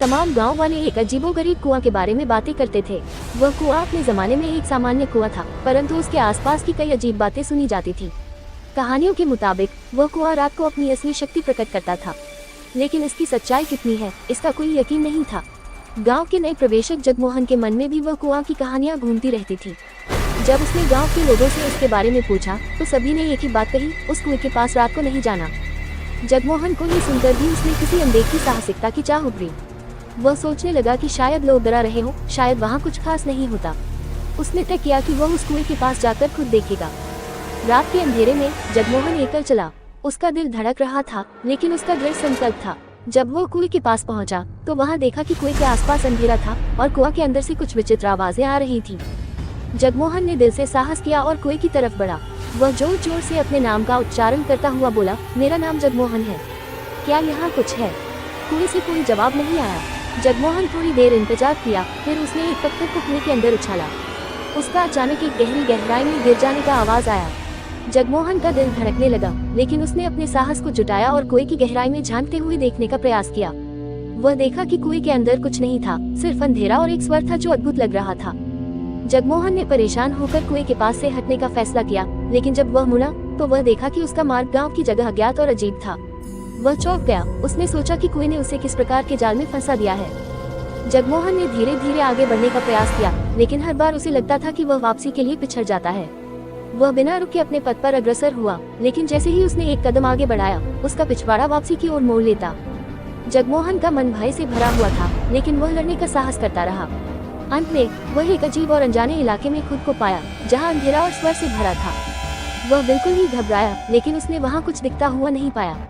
तमाम गांव वाले एक अजीबोगरीब कुआं के बारे में बातें करते थे। वह कुआं अपने जमाने में एक सामान्य कुआं था, परंतु उसके आसपास की कई अजीब बातें सुनी जाती थी। कहानियों के मुताबिक वह कुआं रात को अपनी असली शक्ति प्रकट करता था, लेकिन इसकी सच्चाई कितनी है इसका कोई यकीन नहीं था। गांव के नए प्रवेशक जगमोहन के मन में भी वह कुआं की कहानियां घूमती रहती थी। जब उसने गांव के लोगों से इसके बारे में पूछा तो सभी ने एक ही बात कही, उस कुएं के पास रात को नहीं जाना। जगमोहन को ये सुनकर भी उसने किसी अनदेखी साहसिकता की चाह उभरी। वह सोचने लगा कि शायद लोग डरा रहे हो, शायद वहाँ कुछ खास नहीं होता। उसने तय किया कि वह उस कुएं के पास जाकर खुद देखेगा। रात के अंधेरे में जगमोहन एकल चला। उसका दिल धड़क रहा था, लेकिन उसका दृढ़ संकल्प था। जब वो कुएं के पास पहुंचा तो वहां देखा कि कुएं के आसपास अंधेरा था और कुआं के अंदर से कुछ विचित्र आवाजें आ रही थी। जगमोहन ने दिल से साहस किया और कुएं की तरफ बढ़ा। वह जोर जोर से अपने नाम का उच्चारण करता हुआ बोला, मेरा नाम जगमोहन है, क्या यहाँ कुछ है? कुएं से कोई जवाब नहीं आया। जगमोहन थोड़ी देर इंतजार किया, फिर उसने एक पत्थर को कुएं के अंदर उछाला। उसका अचानक एक गहरी गहराई में गिर जाने का आवाज आया। जगमोहन का दिल धड़कने लगा, लेकिन उसने अपने साहस को जुटाया और कुएं की गहराई में झांकते हुए देखने का प्रयास किया। वह देखा कि कुएं के अंदर कुछ नहीं था, सिर्फ अंधेरा और एक स्वर था जो अद्भुत लग रहा था। जगमोहन ने परेशान होकर कुएं के पास से हटने का फैसला किया, लेकिन जब वह मुड़ा तो वह देखा कि उसका मार्ग गांव की जगह अज्ञात और अजीब था। वह चौंक गया। उसने सोचा कि कुएं ने उसे किस प्रकार के जाल में फंसा दिया है। जगमोहन ने धीरे धीरे आगे बढ़ने का प्रयास किया, लेकिन हर बार उसे लगता था कि वह वापसी के लिए पिछड़ जाता है। वह बिना रुके अपने पथ पर अग्रसर हुआ, लेकिन जैसे ही उसने एक कदम आगे बढ़ाया, उसका पिछवाड़ा वापसी की ओर मोड़ लेता। जगमोहन का मन भय से भरा हुआ था, लेकिन वह लड़ने का साहस करता रहा। अंत में वह एक अजीब और अनजाने इलाके में खुद को पाया, जहां अंधेरा और स्वर से भरा था। वह बिल्कुल ही घबराया, लेकिन उसने वहां कुछ दिखता हुआ नहीं पाया।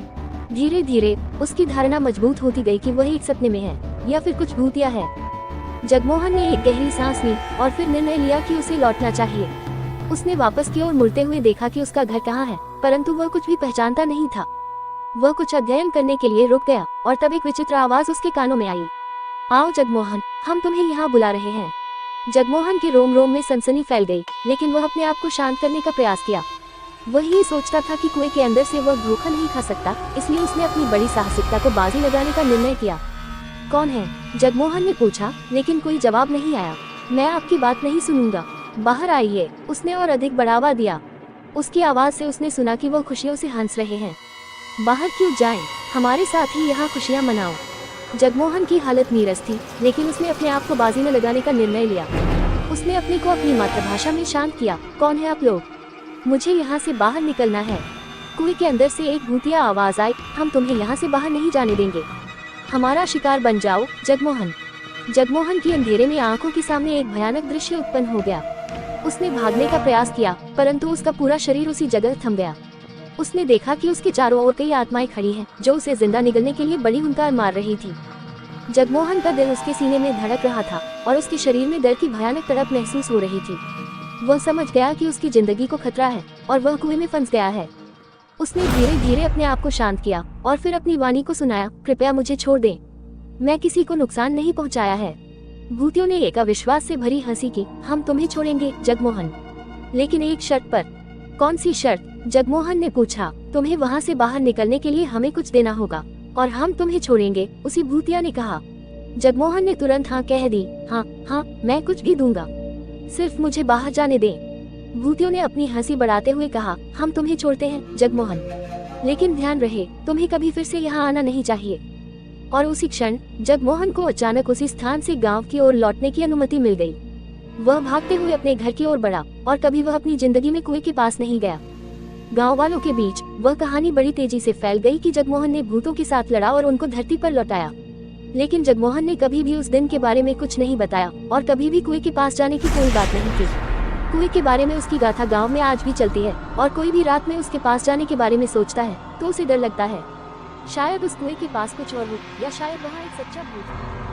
धीरे धीरे उसकी धारणा मजबूत होती गई कि वह एक सपने में है या फिर कुछ भूतिया है। जगमोहन ने एक गहरी सांस ली और फिर निर्णय लिया कि उसे लौटना चाहिए। उसने वापस की ओर मुड़ते हुए देखा कि उसका घर कहाँ है, परंतु वह कुछ भी पहचानता नहीं था। वह कुछ अध्ययन करने के लिए रुक गया और तब एक विचित्र आवाज उसके कानों में आई, आओ जगमोहन, हम तुम्हें यहाँ बुला रहे हैं। जगमोहन के रोम रोम में सनसनी फैल गई, लेकिन वह अपने आप को शांत करने का प्रयास किया। वह ये सोचता था कि कुएं के अंदर से वह धोखा नहीं खा सकता, इसलिए उसने अपनी बड़ी साहसिकता को बाजी लगाने का निर्णय किया। कौन है? जगमोहन ने पूछा, लेकिन कोई जवाब नहीं आया। मैं आपकी बात नहीं सुनूंगा, बाहर आइए, उसने और अधिक बढ़ावा दिया। उसकी आवाज से उसने सुना कि वह खुशियों से हंस रहे हैं। बाहर क्यों जाएं? हमारे साथ ही यहाँ खुशियाँ मनाओ। जगमोहन की हालत नीरस थी, लेकिन उसने अपने आप को बाजी में लगाने का निर्णय लिया। उसने अपने को अपनी मातृभाषा में शांत किया, कौन है आप लोग? मुझे यहाँ से बाहर निकलना है। कुएं के अंदर से एक भूतिया आवाज आई, हम तुम्हें यहाँ से बाहर नहीं जाने देंगे, हमारा शिकार बन जाओ जगमोहन। जगमोहन की अंधेरे में आंखों के सामने एक भयानक दृश्य उत्पन्न हो गया। उसने भागने का प्रयास किया, परंतु उसका पूरा शरीर उसी जगह थम गया। उसने देखा कि उसके चारों ओर कई आत्माएं खड़ी हैं, जो उसे जिंदा निगलने के लिए बड़ी हुंकार मार रही थी। जगमोहन का दिल उसके सीने में धड़क रहा था और उसके शरीर में डर की भयानक तड़प महसूस हो रही थी। वह समझ गया कि उसकी जिंदगी को खतरा है और वह कुएं में फंस गया है। उसने धीरे धीरे अपने आप को शांत किया और फिर अपनी वाणी को सुनाया, कृपया मुझे छोड़ दें, मैं किसी को नुकसान नहीं पहुंचाया है। भूतियों ने एक अविश्वास से भरी हंसी की, हम तुम्हें छोड़ेंगे जगमोहन, लेकिन एक शर्त पर। कौन सी शर्त? जगमोहन ने पूछा। तुम्हें वहाँ से बाहर निकलने के लिए हमें कुछ देना होगा और हम तुम्हें छोड़ेंगे, उसी भूतिया ने कहा। जगमोहन ने तुरंत हाँ कह दी, हाँ, मैं कुछ भी दूंगा, सिर्फ मुझे बाहर जाने दें। भूतियों ने अपनी हंसी बढ़ाते हुए कहा, हम तुम्हें छोड़ते हैं जगमोहन, लेकिन ध्यान रहे तुम्हें कभी फिर से यहाँ आना नहीं चाहिए। और उसी क्षण जगमोहन को अचानक उसी स्थान से गांव की ओर लौटने की अनुमति मिल गई। वह भागते हुए अपने घर की ओर बढ़ा और कभी वह अपनी जिंदगी में कुएं के पास नहीं गया। गांव वालों के बीच वह कहानी बड़ी तेजी से फैल गई कि जगमोहन ने भूतों के साथ लड़ा और उनको धरती पर लौटाया। लेकिन जगमोहन ने कभी भी उस दिन के बारे में कुछ नहीं बताया और कभी भी कुएं के पास जाने की कोई बात नहीं की। कुएं के बारे में उसकी गाथा गांव में आज भी चलती है और कोई भी रात में उसके पास जाने के बारे में सोचता है तो उसे डर लगता है। शायद उस कुएं के पास कुछ और हो, या शायद वहाँ एक सच्चा भूत हो।